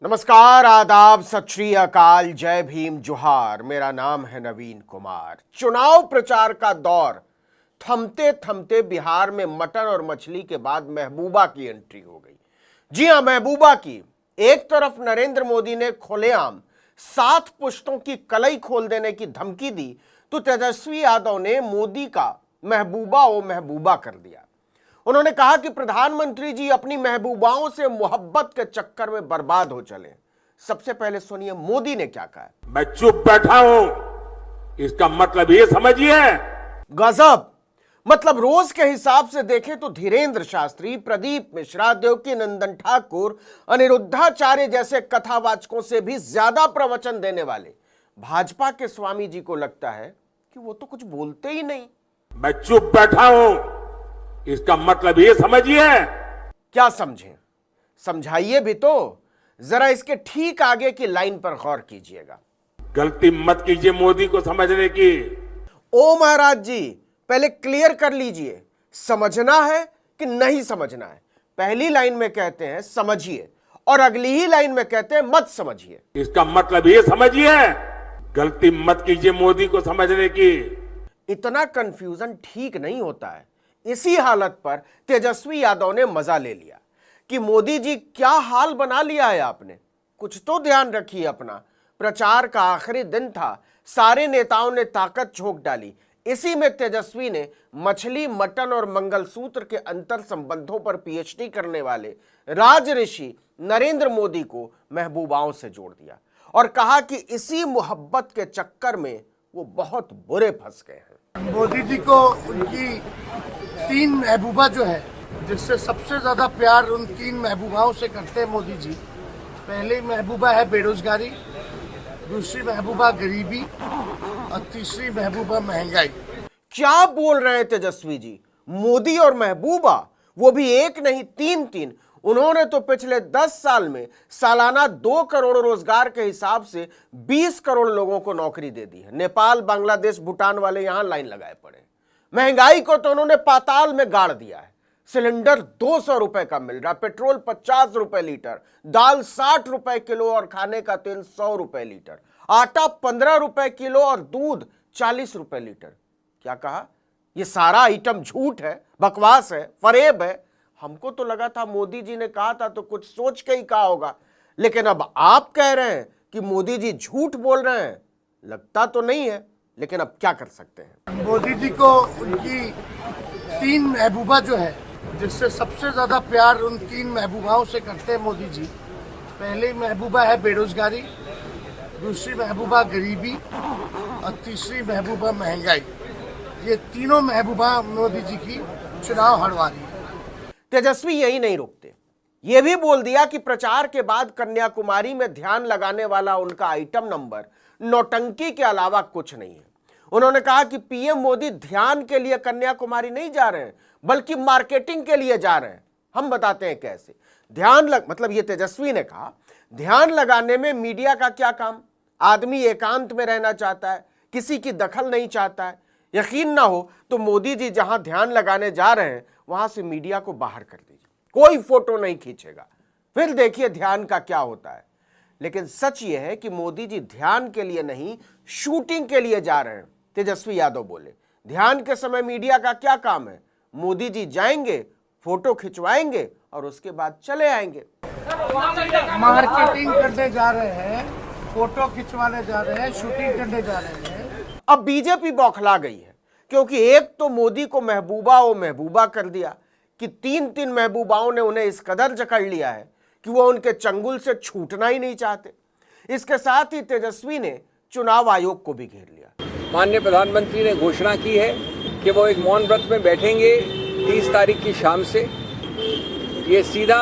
नमस्कार, आदाब, सत श्री अकाल, जय भीम, जोहार। मेरा नाम है नवीन कुमार। चुनाव प्रचार का दौर थमते थमते बिहार में मटन और मछली के बाद महबूबा की एंट्री हो गई। जी हां, महबूबा की। एक तरफ नरेंद्र मोदी ने खुलेआम 7 पुश्तों की कलई खोल देने की धमकी दी, तो तेजस्वी यादव ने मोदी का महबूबा ओ महबूबा कर दिया। उन्होंने कहा कि प्रधानमंत्री जी अपनी महबूबाओं से मोहब्बत के चक्कर में बर्बाद हो चले। सबसे पहले सुनिए मोदी ने क्या कहा। मैं चुप बैठा हूं, इसका मतलब ये समझिए। गजब। मतलब रोज के हिसाब से देखें तो धीरेन्द्र शास्त्री, प्रदीप मिश्रा, देवकी नंदन ठाकुर, अनिरुद्धाचार्य जैसे कथावाचकों से भी ज्यादा प्रवचन देने वाले भाजपा के स्वामी जी को लगता है कि वो तो कुछ बोलते ही नहीं। मैं चुप बैठा हूं, इसका मतलब ये समझिए। क्या समझें? समझाइए भी तो। जरा इसके ठीक आगे की लाइन पर गौर कीजिएगा। गलती मत कीजिए मोदी को समझने की। ओ महाराज जी, पहले क्लियर कर लीजिए, समझना है कि नहीं समझना है। पहली लाइन में कहते हैं समझिए और अगली ही लाइन में कहते हैं मत समझिए। इसका मतलब ये समझिए, गलती मत कीजिए मोदी को समझने की। इतना कंफ्यूजन ठीक नहीं होता है। इसी हालत पर तेजस्वी यादव ने मजा ले लिया कि मोदी जी क्या हाल बना लिया है आपने। कुछ तो ध्यान रखिए अपना। प्रचार का आखिरी दिन था, सारे नेताओं ने ताकत झोंक डाली। इसी में तेजस्वी ने मछली, मटन और मंगलसूत्र के अंतर संबंधों पर पीएचडी करने वाले राज ऋषि नरेंद्र मोदी को महबूबाओं से जोड़ दिया और कहा कि इसी मोहब्बत के चक्कर में वो बहुत बुरे फंस गए हैं। मोदी जी को उनकी 3 महबूबा जो है, जिससे सबसे ज्यादा प्यार उन 3 महबूबाओं से करते हैं मोदी जी। पहली महबूबा है बेरोजगारी, दूसरी महबूबा गरीबी और तीसरी महबूबा महंगाई। क्या बोल रहे हैं तेजस्वी जी? मोदी और महबूबा, वो भी एक नहीं 3-3। उन्होंने तो पिछले 10 साल में सालाना 2 करोड़ रोजगार के हिसाब से 20 करोड़ लोगों को नौकरी दे दी है। नेपाल, बांग्लादेश, भूटान वाले यहां लाइन लगाए पड़े। महंगाई को तो उन्होंने पाताल में गाड़ दिया है। सिलेंडर 200 रुपए का मिल रहा, पेट्रोल 50 रुपए लीटर, दाल 60 रुपए किलो और खाने का तेल 100 रुपए लीटर, आटा 15 रुपए किलो और दूध 40 रुपए लीटर। क्या कहा? यह सारा आइटम झूठ है, बकवास है, फरेब है। हमको तो लगा था मोदी जी ने कहा था तो कुछ सोच के ही कहा होगा, लेकिन अब आप कह रहे हैं कि मोदी जी झूठ बोल रहे हैं। लगता तो नहीं है, लेकिन अब क्या कर सकते हैं। मोदी जी को उनकी 3 महबूबा जो है, जिससे सबसे ज्यादा प्यार उन 3 महबूबाओं से करते हैं मोदी जी। पहली महबूबा है बेरोजगारी, दूसरी महबूबा गरीबी और तीसरी महबूबा महंगाई। ये तीनों महबूबा मोदी जी की चुनाव हरवा रही है। तेजस्वी यही नहीं रुकते, यह भी बोल दिया कि प्रचार के बाद कन्याकुमारी में ध्यान लगाने वाला उनका आइटम नंबर नौटंकी के अलावा कुछ नहीं है। उन्होंने कहा कि पीएम मोदी ध्यान के लिए कन्याकुमारी नहीं जा रहे हैं, बल्कि मार्केटिंग के लिए जा रहे हैं। हम बताते हैं कैसे। मतलब ये तेजस्वी ने कहा, ध्यान लगाने में मीडिया का क्या काम? आदमी एकांत में रहना चाहता है, किसी की दखल नहीं चाहता है। यकीन ना हो तो मोदी जी जहां ध्यान लगाने जा रहे हैं वहां से मीडिया को बाहर कर दीजिए, कोई फोटो नहीं खींचेगा, फिर देखिए ध्यान का क्या होता है। लेकिन सच यह है कि मोदी जी ध्यान के लिए नहीं, शूटिंग के लिए जा रहे हैं। तेजस्वी यादव बोले, ध्यान के समय मीडिया का क्या काम है? मोदी जी जाएंगे, फोटो खिंचवाएंगे और उसके बाद चले आएंगे। मार्केटिंग करने जा रहे हैं, फोटो खिंचवाने जा रहे हैं, शूटिंग करने जा रहे हैं। अब बीजेपी बौखला गई है, क्योंकि एक तो मोदी को महबूबा ओ महबूबा कर दिया कि 3-3 महबूबाओं ने उन्हें इस कदर जकड़ लिया है कि वो उनके चंगुल से छूटना ही नहीं चाहते। इसके साथ ही तेजस्वी ने चुनाव आयोग को भी घेर लिया। माननीय प्रधानमंत्री ने घोषणा की है कि वो एक मौन व्रत में बैठेंगे 30 तारीख की शाम से। ये सीधा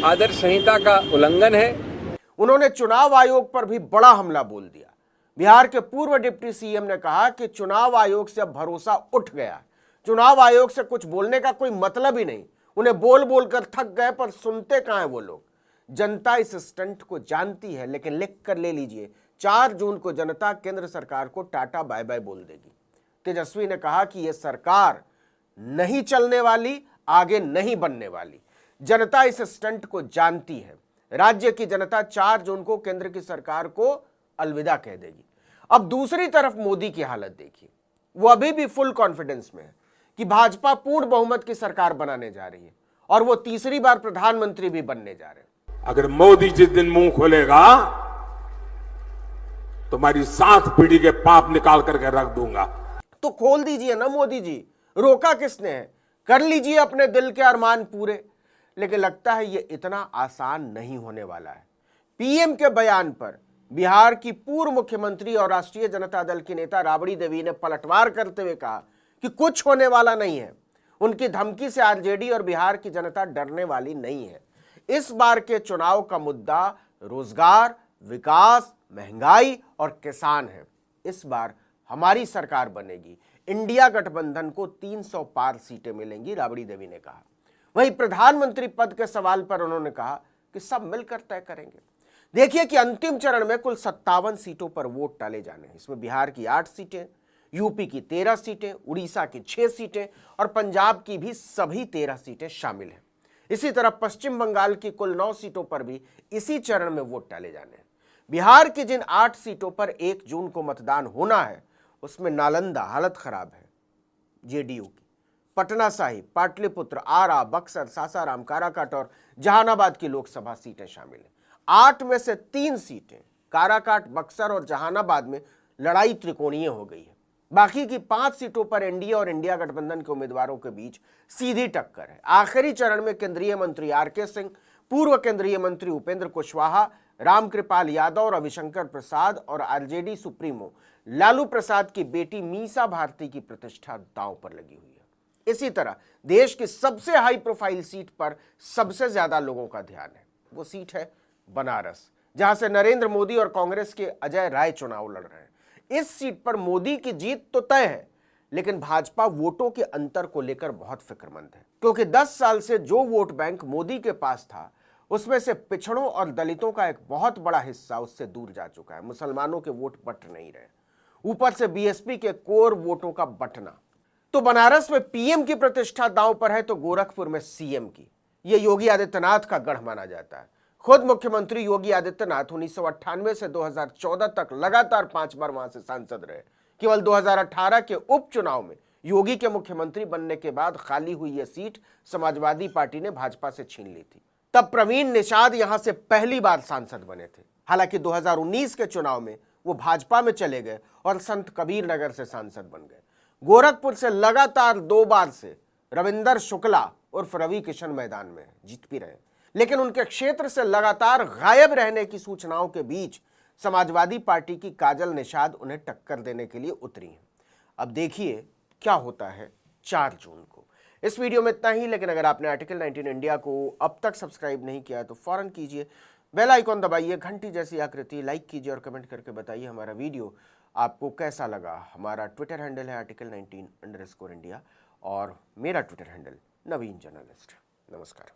आदर्श संहिता का उल्लंघन है। उन्होंने चुनाव आयोग पर भी बड़ा हमला बोल दिया। बिहार के पूर्व डिप्टी सीएम ने कहा कि चुनाव आयोग से अब भरोसा उठ गया। चुनाव आयोग से कुछ बोलने का कोई मतलब ही नहीं। उन्हें बोल बोलकर थक गए, पर सुनते कहां हैं वो लोग। जनता इस स्टंट को जानती है, लेकिन लिख कर ले लीजिए, 4 जून को जनता केंद्र सरकार को टाटा बाय बाय बोल देगी। तेजस्वी ने कहा कि यह सरकार नहीं चलने वाली, आगे नहीं बनने वाली। जनता इस स्टंट को जानती है। राज्य की जनता 4 जून को केंद्र की सरकार को अलविदा कह देगी। अब दूसरी तरफ मोदी की हालत देखिए, वो अभी भी फुल कॉन्फिडेंस में है कि भाजपा पूर्ण बहुमत की सरकार बनाने जा रही है और वो तीसरी बार प्रधानमंत्री भी बनने जा रहे हैं। अगर मोदी जिस दिन मुंह खोलेगा तुम्हारी 7 पीढ़ी के पाप निकाल करके रख दूंगा। तो खोल दीजिए ना मोदी जी, रोका किसने है? कर लीजिए अपने दिल के अरमान पूरे। लेकिन लगता है ये इतना आसान नहीं होने वाला है। पीएम के बयान पर बिहार की पूर्व मुख्यमंत्री और राष्ट्रीय जनता दल की नेता राबड़ी देवी ने पलटवार करते हुए कहा कि कुछ होने वाला नहीं है। उनकी धमकी से आरजेडी और बिहार की जनता डरने वाली नहीं है। इस बार के चुनाव का मुद्दा रोजगार, विकास, महंगाई और किसान है। इस बार हमारी सरकार बनेगी, इंडिया गठबंधन को 300 पार सीटें मिलेंगी, राबड़ी देवी ने कहा। वहीं प्रधानमंत्री पद के सवाल पर उन्होंने कहा कि सब मिलकर तय करेंगे। देखिए कि अंतिम चरण में कुल 57 सीटों पर वोट डाले जाने हैं। इसमें बिहार की 8 सीटें, यूपी की 13 सीटें, उड़ीसा की 6 सीटें और पंजाब की भी सभी 13 सीटें शामिल हैं। इसी तरह पश्चिम बंगाल की कुल 9 सीटों पर भी इसी चरण में वोट डाले जाने हैं। बिहार की जिन 8 सीटों पर 1 जून को मतदान होना है उसमें नालंदा हालत खराब है जेडीयू की, पटना साहिब, पाटलिपुत्र, आरा, बक्सर, सासाराम, काराकाट और जहानाबाद की लोकसभा सीटें शामिल हैं। 8 में से 3 सीटें काराकाट, बक्सर और जहानाबाद में लड़ाई त्रिकोणीय हो गई है। बाकी की 5 सीटों पर एनडीए और इंडिया गठबंधन के उम्मीदवारों के बीच सीधी टक्कर है। आखिरी चरण में केंद्रीय मंत्री आरके सिंह, पूर्व केंद्रीय मंत्री उपेंद्र कुशवाहा, रामकृपाल यादव और रविशंकर प्रसाद और आरजेडी सुप्रीमो लालू प्रसाद की बेटी मीसा भारती की प्रतिष्ठा दांव पर लगी हुई है। इसी तरह देश की सबसे हाई प्रोफाइल सीट पर सबसे ज्यादा लोगों का ध्यान है। वो सीट है बनारस, जहां से नरेंद्र मोदी और कांग्रेस के अजय राय चुनाव लड़ रहे हैं। इस सीट पर मोदी की जीत तो तय है, लेकिन भाजपा वोटों के अंतर को लेकर बहुत फिक्रमंद है, क्योंकि 10 साल से जो वोट बैंक मोदी के पास था उसमें से पिछड़ों और दलितों का एक बहुत बड़ा हिस्सा उससे दूर जा चुका है। मुसलमानों के वोट बट नहीं रहे, ऊपर से बीएसपी के कोर वोटों का बटना। तो बनारस में पीएम की प्रतिष्ठा दांव पर है तो गोरखपुर में सीएम की। यह योगी आदित्यनाथ का गढ़ माना जाता है। खुद मुख्यमंत्री योगी आदित्यनाथ 1998 से 2014 तक लगातार 5 बार वहां से सांसद रहे। केवल 2018 के उपचुनाव में योगी के मुख्यमंत्री बनने के बाद खाली हुई यह सीट समाजवादी पार्टी ने भाजपा से छीन ली थी। तब प्रवीण निषाद यहां से पहली बार सांसद बने थे। हालांकि 2019 के चुनाव में वो भाजपा में चले गए और संत कबीर नगर से सांसद बन गए। गोरखपुर से लगातार 2 बार से रविंदर शुक्ला उर्फ रवि किशन मैदान में जीत भी रहे, लेकिन उनके क्षेत्र से लगातार गायब रहने की सूचनाओं के बीच समाजवादी पार्टी की काजल निषाद उन्हें टक्कर देने के लिए उतरी हैं। अब देखिए क्या होता है 4 जून को। इस वीडियो में इतना ही, लेकिन अगर आपने आर्टिकल 19 इंडिया को अब तक सब्सक्राइब नहीं किया है तो फौरन कीजिए, बेल आइकॉन दबाइए, घंटी जैसी आकृति, लाइक कीजिए और कमेंट करके बताइए हमारा वीडियो आपको कैसा लगा। हमारा ट्विटर हैंडल है आर्टिकल 19_इंडिया और मेरा ट्विटर हैंडल नवीन जर्नलिस्ट। नमस्कार।